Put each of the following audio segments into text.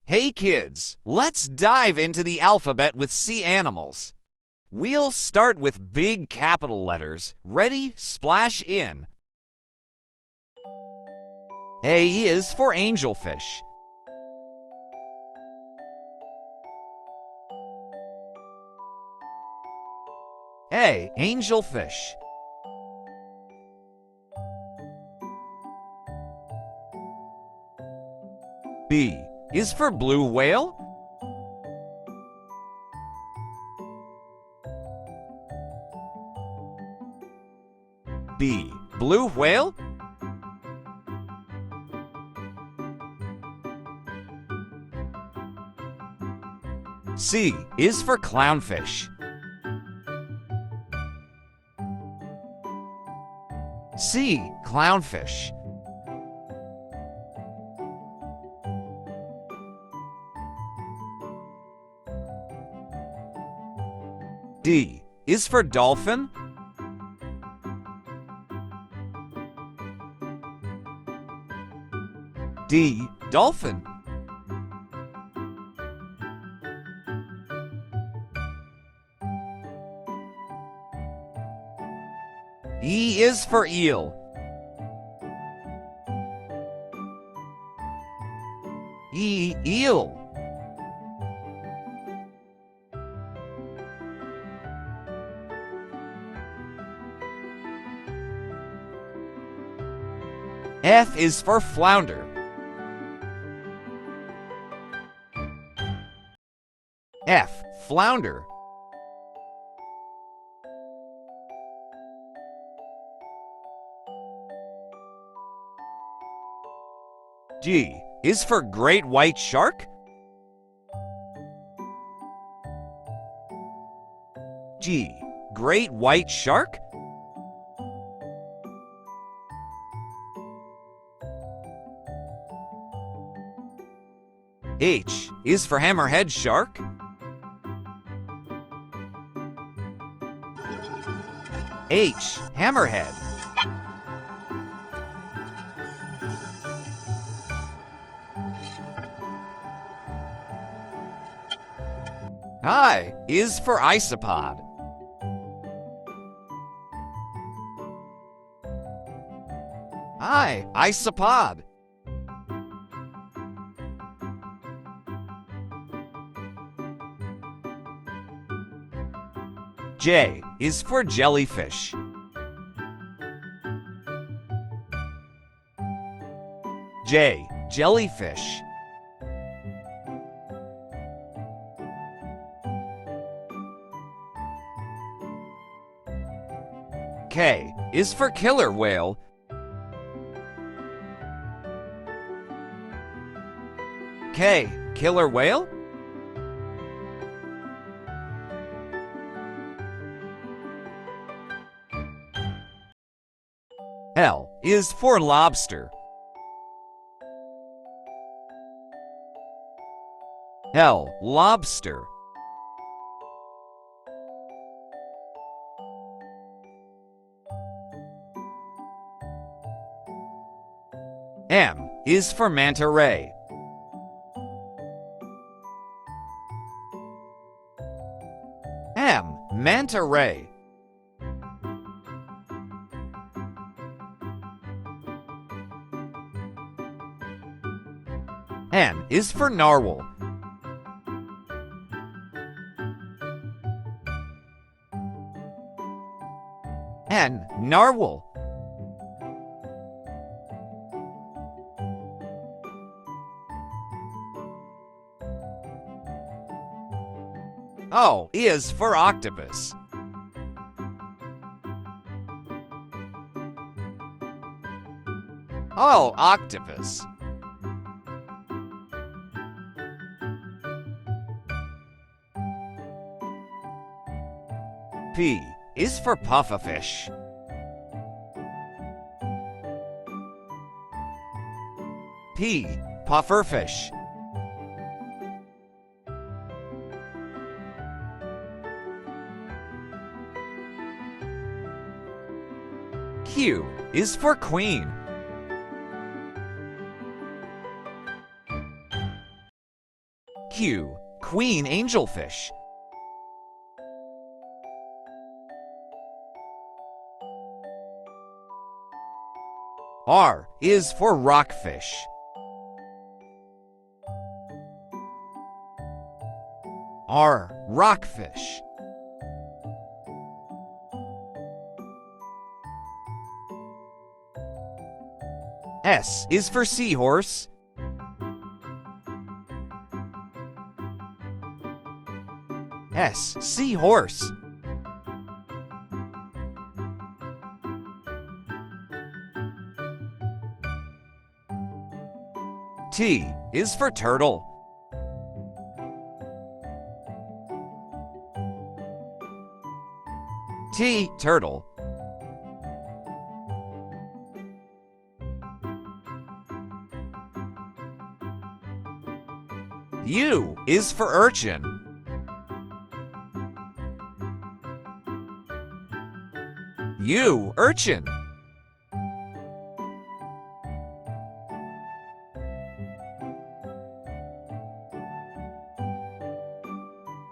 Hey kids, let's dive into the alphabet with sea animals. We'll start with big capital letters. Ready? Splash in. A is for angelfish. A, angelfish. B is for blue whale. B, blue whale. C is for clownfish. C, clownfish. D is for dolphin. D, dolphin. E is for eel. E, eel. F is for flounder. F, flounder. G is for great white shark. G, great white shark. H is for hammerhead shark. H, hammerhead. I is for isopod. I, isopod. J is for jellyfish. J, jellyfish. K is for killer whale. K, killer whale. L is for lobster. L, lobster. M is for manta ray. M, manta ray. N is for narwhal. N, narwhal. O is for octopus. O, octopus. P is for pufferfish. P, pufferfish. Q is for queen. Q. Queen angelfish. R is for rockfish. R. Rockfish. S is for seahorse. S. Seahorse. T is for turtle. T. Turtle. U is for urchin. U. Urchin.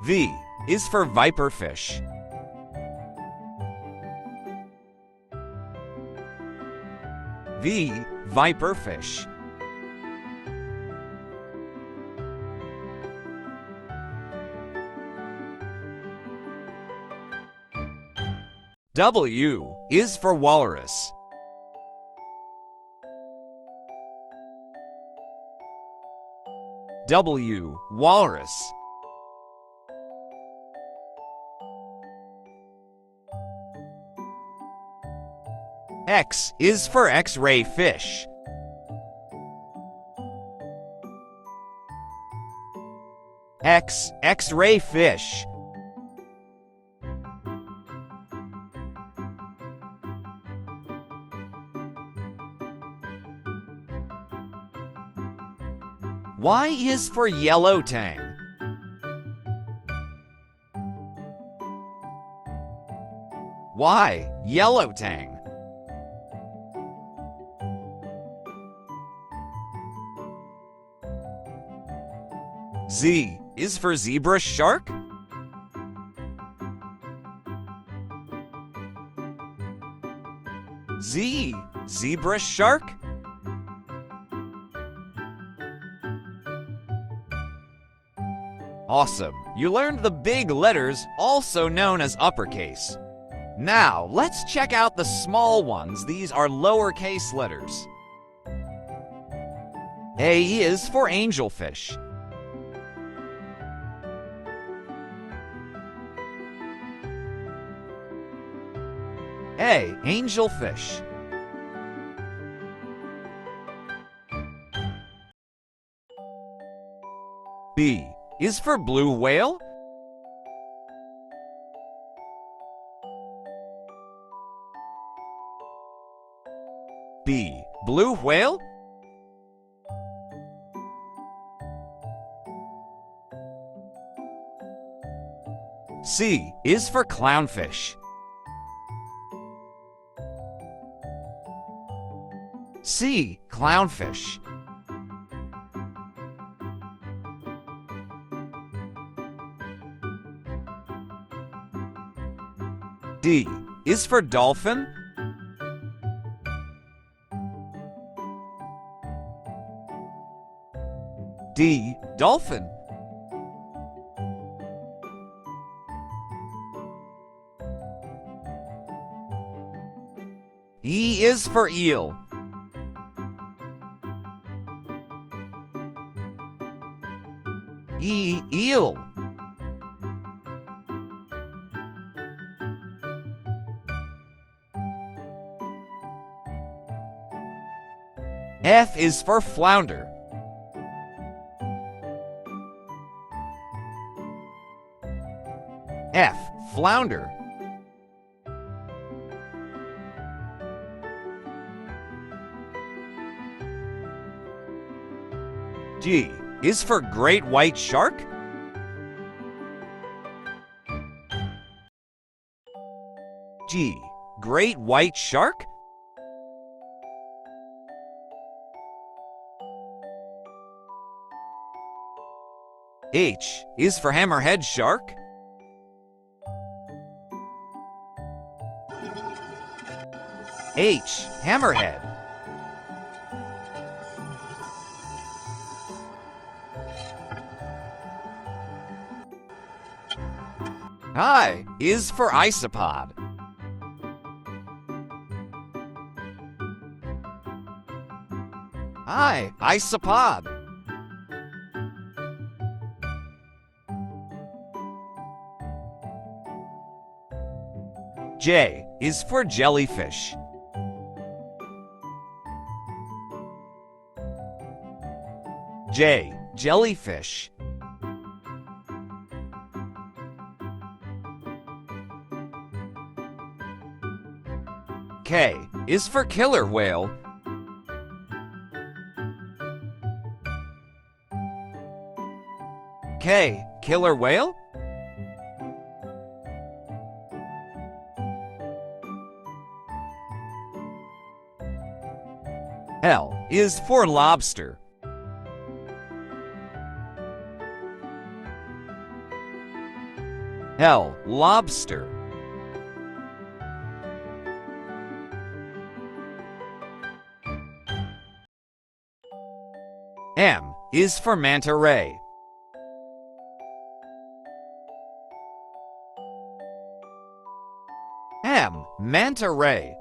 V is for viperfish. V. Viperfish. W is for walrus. W. Walrus. X is for X-ray fish. X. X-ray fish. Y is for yellow tang. Y. Yellow tang. Z is for zebra shark. Z. Zebra shark. Awesome! You learned the big letters, also known as uppercase. Now, let's check out the small ones. These are lowercase letters. A is for angelfish. A. Angelfish. B is for blue whale. B. Blue whale. C is for clownfish. C. Clownfish. D is for dolphin. D. Dolphin. E is for eel. E. Eel. F is for flounder. F. Flounder. G is for great white shark. G. Great white shark. H is for hammerhead shark. H, hammerhead. I is for isopod. I, isopod. J is for jellyfish. J, jellyfish. K is for killer whale. K, killer whale. L is for lobster. L, lobster. M is for manta ray. M, manta ray.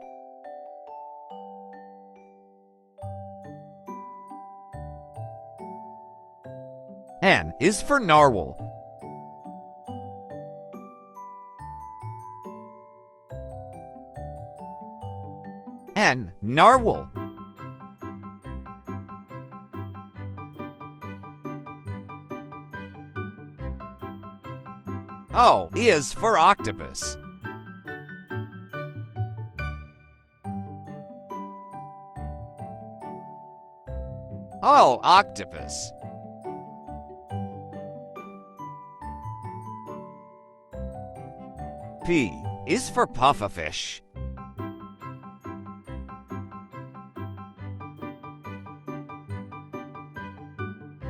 N is for narwhal. N, narwhal. O is for octopus. O, octopus. P is for pufferfish.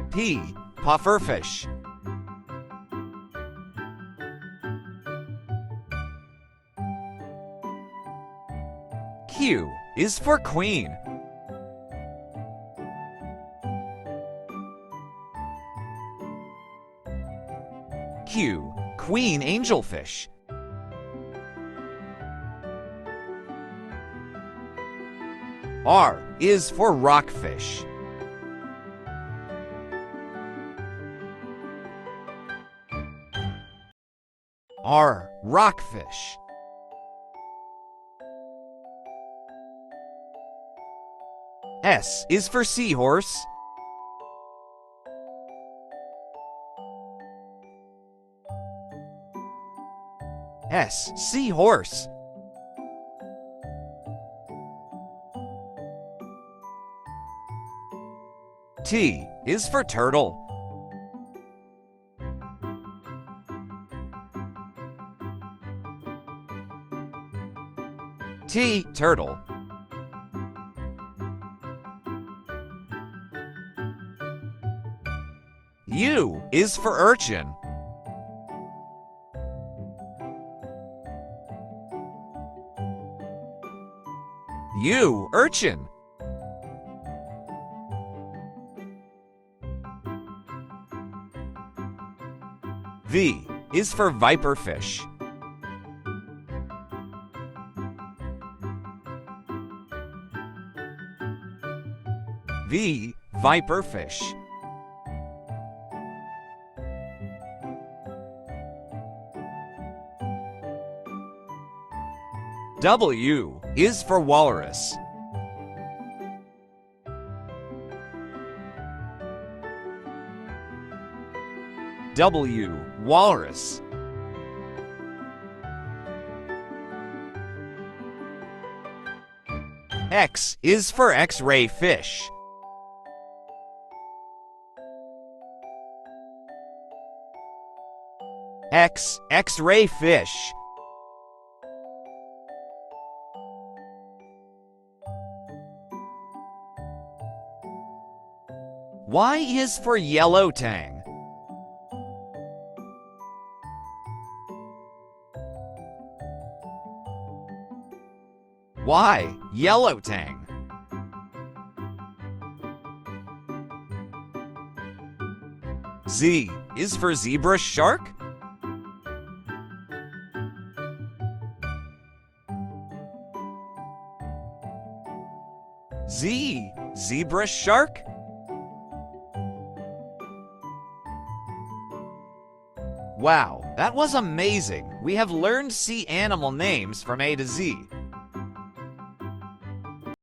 P, pufferfish. Q is for queen. Q, queen angelfish. R is for rockfish. R, rockfish. S is for seahorse. S, seahorse. T is for turtle. T, turtle. U is for urchin. U, urchin. V is for viperfish. V, viperfish. W is for walrus. W, walrus. X is for X-ray fish. X, X-ray fish. Y is for yellow tang. Y. Yellowtang. Z is for zebra shark. Z. Zebra shark. Wow, that was amazing! We have learned sea animal names from A to Z.